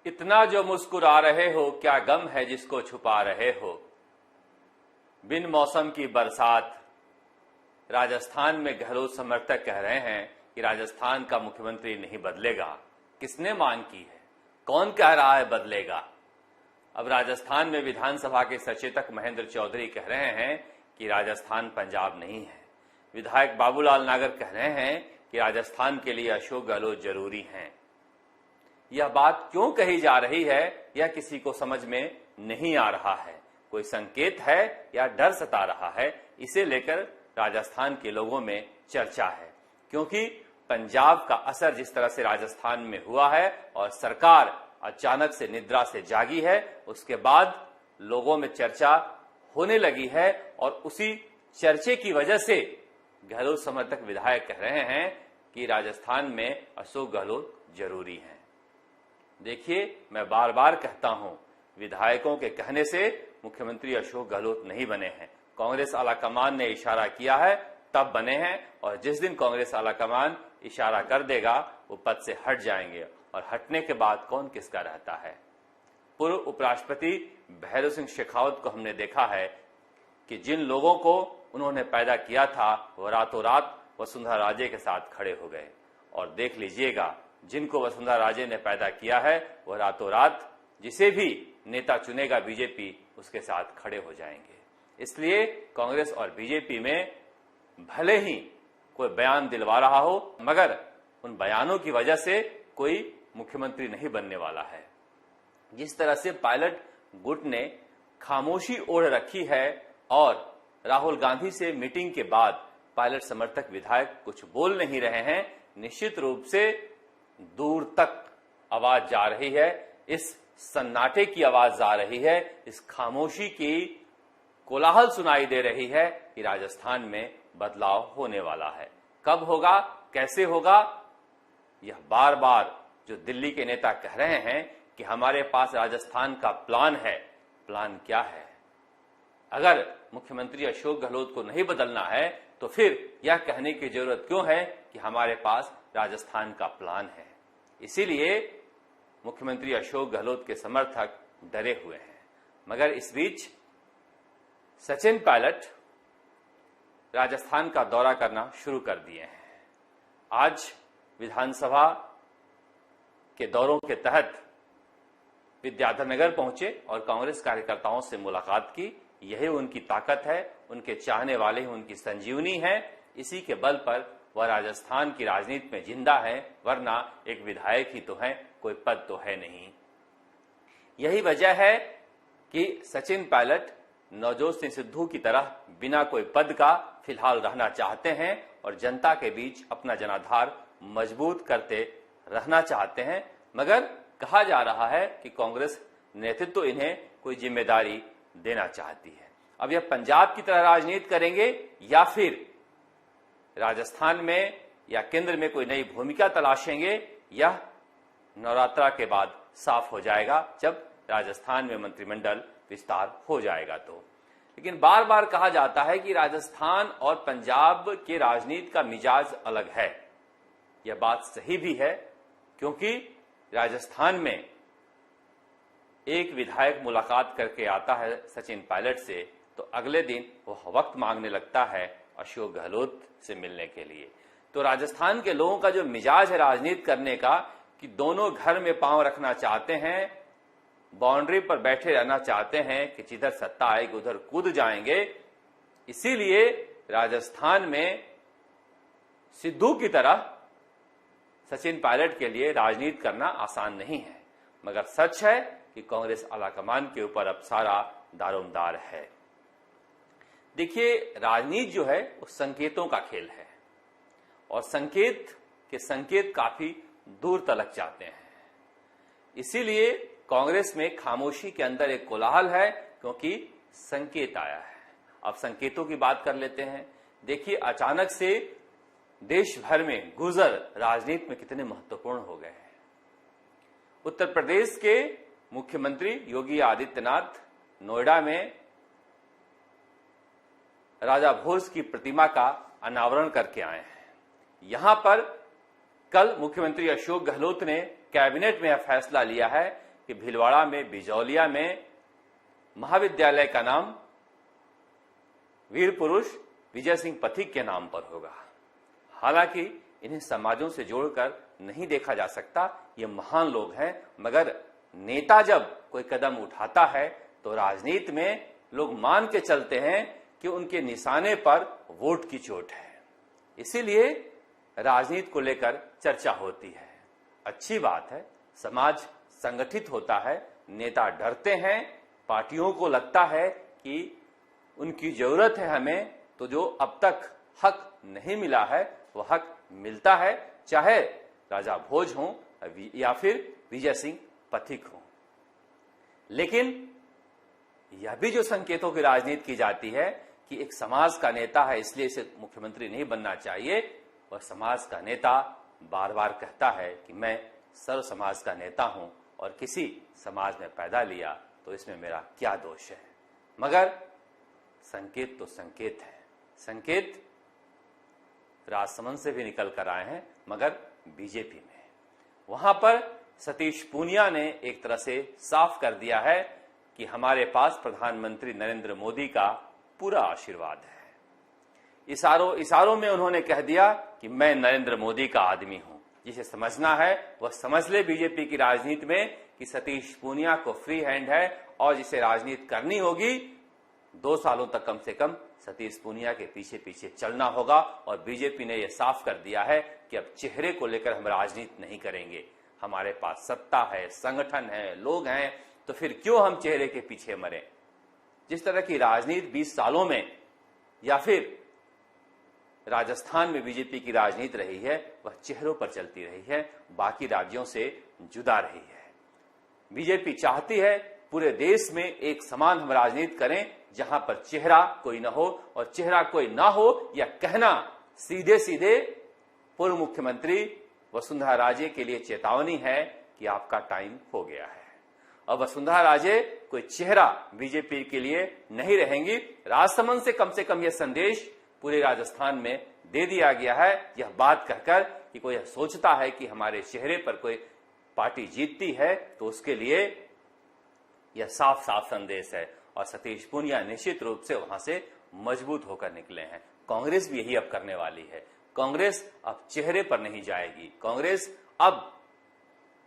इतना जो मुस्कुरा रहे हो, क्या गम है जिसको छुपा रहे हो। बिन मौसम की बरसात। राजस्थान में गहलोत समर्थक कह रहे हैं कि राजस्थान का मुख्यमंत्री नहीं बदलेगा। किसने मांग की है? कौन कह रहा है बदलेगा? अब राजस्थान में विधानसभा के सचेतक महेंद्र चौधरी कह रहे हैं कि राजस्थान पंजाब नहीं है। विधायक बाबूलाल नागर कह रहे हैं कि राजस्थान के लिए अशोक गहलोत जरूरी हैं। यह बात क्यों कही जा रही है, यह किसी को समझ में नहीं आ रहा है। कोई संकेत है या डर सता रहा है, इसे लेकर राजस्थान के लोगों में चर्चा है। क्योंकि पंजाब का असर जिस तरह से राजस्थान में हुआ है और सरकार अचानक से निद्रा से जागी है, उसके बाद लोगों में चर्चा होने लगी है और उसी चर्चे की वजह से गहलोत समर्थक विधायक कह रहे हैं कि राजस्थान में अशोक गहलोत जरूरी है। देखिए, मैं बार बार कहता हूं, विधायकों के कहने से मुख्यमंत्री अशोक गहलोत नहीं बने हैं। कांग्रेस आलाकमान ने इशारा किया है तब बने हैं, और जिस दिन कांग्रेस आलाकमान इशारा कर देगा वो पद से हट जाएंगे, और हटने के बाद कौन किसका रहता है। पूर्व उपराष्ट्रपति भैरव सिंह शेखावत को हमने देखा है कि जिन लोगों को उन्होंने पैदा किया था वो रातों रात वसुंधरा राजे के साथ खड़े हो गए, और देख लीजिएगा जिनको वसुंधरा राजे ने पैदा किया है वो रातों रात जिसे भी नेता चुनेगा बीजेपी उसके साथ खड़े हो जाएंगे। इसलिए कांग्रेस और बीजेपी में भले ही कोई बयान दिलवा रहा हो, मगर उन बयानों की वजह से कोई मुख्यमंत्री नहीं बनने वाला है। जिस तरह से पायलट गुट ने खामोशी ओढ़ रखी है और राहुल गांधी से मीटिंग के बाद पायलट समर्थक विधायक कुछ बोल नहीं रहे हैं, निश्चित रूप से दूर तक आवाज जा रही है। इस सन्नाटे की आवाज जा रही है, इस खामोशी की कोलाहल सुनाई दे रही है कि राजस्थान में बदलाव होने वाला है। कब होगा, कैसे होगा, यह बार बार जो दिल्ली के नेता कह रहे हैं कि हमारे पास राजस्थान का प्लान है। प्लान क्या है? अगर मुख्यमंत्री अशोक गहलोत को नहीं बदलना है तो फिर यह कहने की जरूरत क्यों है कि हमारे पास राजस्थान का प्लान है। इसीलिए मुख्यमंत्री अशोक गहलोत के समर्थक डरे हुए हैं। मगर इस बीच सचिन पायलट राजस्थान का दौरा करना शुरू कर दिए हैं। आज विधानसभा के दौरों के तहत विद्याधर नगर पहुंचे और कांग्रेस कार्यकर्ताओं से मुलाकात की। यही उनकी ताकत है, उनके चाहने वाले ही उनकी संजीवनी है। इसी के बल पर वह राजस्थान की राजनीति में जिंदा है, वरना एक विधायक ही तो है, कोई पद तो है नहीं। यही वजह है कि सचिन पायलट नवजोत सिंह सिद्धू की तरह बिना कोई पद का फिलहाल रहना चाहते हैं और जनता के बीच अपना जनाधार मजबूत करते रहना चाहते हैं। मगर कहा जा रहा है कि कांग्रेस नेतृत्व इन्हें कोई जिम्मेदारी देना चाहती है। अब यह पंजाब की तरह राजनीति करेंगे या फिर राजस्थान में या केंद्र में कोई नई भूमिका तलाशेंगे, यह नवरात्रा के बाद साफ हो जाएगा, जब राजस्थान में मंत्रिमंडल विस्तार हो जाएगा तो। लेकिन बार बार कहा जाता है कि राजस्थान और पंजाब के राजनीति का मिजाज अलग है। यह बात सही भी है, क्योंकि राजस्थान में एक विधायक मुलाकात करके आता है सचिन पायलट से तो अगले दिन वह वक्त मांगने लगता है अशोक गहलोत से मिलने के लिए। तो राजस्थान के लोगों का जो मिजाज है राजनीति करने का, कि दोनों घर में पांव रखना चाहते हैं, बाउंड्री पर बैठे रहना चाहते हैं कि जिधर सत्ता आएगी उधर कूद जाएंगे। इसीलिए राजस्थान में सिद्धू की तरह सचिन पायलट के लिए राजनीति करना आसान नहीं है। मगर सच है कि कांग्रेस आलाकमान के ऊपर अब सारा दारोमदार है। देखिए, राजनीति जो है वो संकेतों का खेल है, और संकेत काफी दूर तलक जाते हैं। इसीलिए कांग्रेस में खामोशी के अंदर एक कोलाहल है, क्योंकि संकेत आया है। अब संकेतों की बात कर लेते हैं। देखिए, अचानक से देश भर में गुजर राजनीति में कितने महत्वपूर्ण हो गए हैं। उत्तर प्रदेश के मुख्यमंत्री योगी आदित्यनाथ नोएडा में राजा भोज की प्रतिमा का अनावरण करके आए हैं। यहां पर कल मुख्यमंत्री अशोक गहलोत ने कैबिनेट में यह फैसला लिया है कि भीलवाड़ा में, बिजौलिया में महाविद्यालय का नाम वीर पुरुष विजय सिंह पथिक के नाम पर होगा। हालांकि इन्हें समाजों से जोड़कर नहीं देखा जा सकता, ये महान लोग हैं, मगर नेता जब कोई कदम उठाता है तो राजनीति में लोग मान के चलते हैं कि उनके निशाने पर वोट की चोट है, इसीलिए राजनीति को लेकर चर्चा होती है। अच्छी बात है, समाज संगठित होता है, नेता डरते हैं, पार्टियों को लगता है कि उनकी जरूरत है हमें, तो जो अब तक हक नहीं मिला है वह हक मिलता है, चाहे राजा भोज हों या फिर विजय सिंह पथिक हों। लेकिन यह भी जो संकेतों की राजनीति की जाती है कि एक समाज का नेता है इसलिए इसे मुख्यमंत्री नहीं बनना चाहिए, वह समाज का नेता बार बार कहता है कि मैं सर्व समाज का नेता हूं और किसी समाज में पैदा लिया तो इसमें मेरा क्या दोष है। मगर संकेत तो संकेत है, संकेत राजसमंद से भी निकल कर आए हैं, मगर बीजेपी में वहां पर सतीश पूनिया ने एक तरह से साफ कर दिया है कि हमारे पास प्रधानमंत्री नरेंद्र मोदी का पूरा आशीर्वाद है। इशारों में उन्होंने कह दिया कि मैं नरेंद्र मोदी का आदमी हूं। जिसे समझना है वह समझ ले बीजेपी की राजनीति में कि सतीश पूनिया को फ्री हैंड है, और जिसे राजनीति करनी होगी 2 सालों तक कम से कम सतीश पूनिया के पीछे पीछे चलना होगा। और बीजेपी ने यह साफ कर दिया है कि अब चेहरे को लेकर हम राजनीति नहीं करेंगे, हमारे पास सत्ता है, संगठन है, लोग हैं, तो फिर क्यों हम चेहरे के पीछे मरें। जिस तरह की राजनीति 20 सालों में या फिर राजस्थान में बीजेपी की राजनीति रही है वह चेहरों पर चलती रही है, बाकी राज्यों से जुदा रही है। बीजेपी चाहती है पूरे देश में एक समान हम राजनीति करें, जहां पर चेहरा कोई न हो, और चेहरा कोई ना हो यह कहना सीधे सीधे पूर्व मुख्यमंत्री वसुंधरा राजे के लिए चेतावनी है कि आपका टाइम हो गया है। अब वसुंधरा राजे कोई चेहरा बीजेपी के लिए नहीं रहेंगी। राजसमंद से कम यह संदेश पूरे राजस्थान में दे दिया गया है, यह बात कहकर कि कोई सोचता है कि हमारे चेहरे पर कोई पार्टी जीतती है तो उसके लिए यह साफ साफ संदेश है। और सतीश पूनिया निश्चित रूप से वहां से मजबूत होकर निकले हैं। कांग्रेस भी यही अब करने वाली है। कांग्रेस अब चेहरे पर नहीं जाएगी, कांग्रेस अब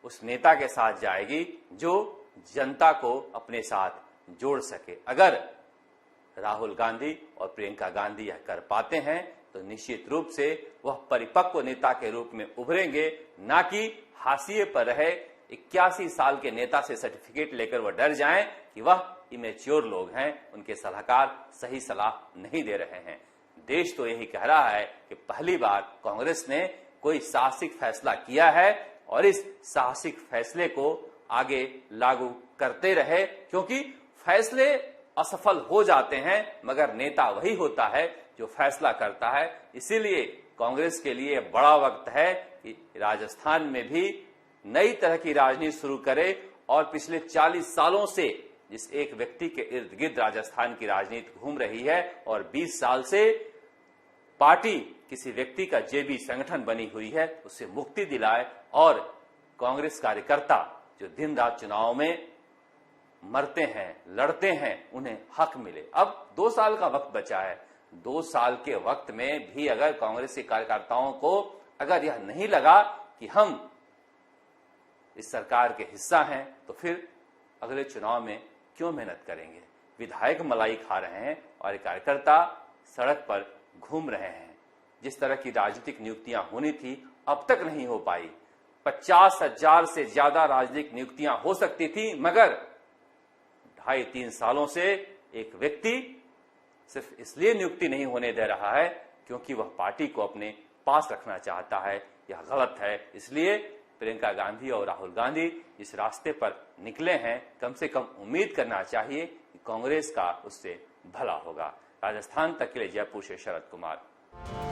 उस नेता के साथ जाएगी जो जनता को अपने साथ जोड़ सके। अगर राहुल गांधी और प्रियंका गांधी यह कर पाते हैं तो निश्चित रूप से वह परिपक्व नेता के रूप में उभरेंगे, ना कि हाशिए पर रहे 81 साल के नेता से सर्टिफिकेट लेकर वह डर जाएं कि वह इमेच्योर लोग हैं, उनके सलाहकार सही सलाह नहीं दे रहे हैं। देश तो यही कह रहा है कि पहली बार कांग्रेस ने कोई साहसिक फैसला किया है और इस साहसिक फैसले को आगे लागू करते रहे, क्योंकि फैसले असफल हो जाते हैं मगर नेता वही होता है जो फैसला करता है। इसीलिए कांग्रेस के लिए बड़ा वक्त है कि राजस्थान में भी नई तरह की राजनीति शुरू करे, और पिछले 40 सालों से जिस एक व्यक्ति के इर्द गिर्द राजस्थान की राजनीति घूम रही है और 20 साल से पार्टी किसी व्यक्ति का जेबी संगठन बनी हुई है, उससे मुक्ति दिलाए, और कांग्रेस कार्यकर्ता जो दिन रात चुनाव में मरते हैं, लड़ते हैं, उन्हें हक मिले। अब 2 साल का वक्त बचा है, 2 साल के वक्त में भी अगर कांग्रेस के कार्यकर्ताओं को अगर यह नहीं लगा कि हम इस सरकार के हिस्सा हैं, तो फिर अगले चुनाव में क्यों मेहनत करेंगे। विधायक मलाई खा रहे हैं और कार्यकर्ता सड़क पर घूम रहे हैं। जिस तरह की राजनीतिक नियुक्तियां होनी थी अब तक नहीं हो पाई। 50,000 से ज्यादा राजनीतिक नियुक्तियां हो सकती थी, मगर 2.5-3 सालों से एक व्यक्ति सिर्फ इसलिए नियुक्ति नहीं होने दे रहा है क्योंकि वह पार्टी को अपने पास रखना चाहता है। यह गलत है। इसलिए प्रियंका गांधी और राहुल गांधी इस रास्ते पर निकले हैं, कम से कम उम्मीद करना चाहिए कि कांग्रेस का उससे भला होगा। राजस्थान तक के लिए जयपुर से शरद कुमार।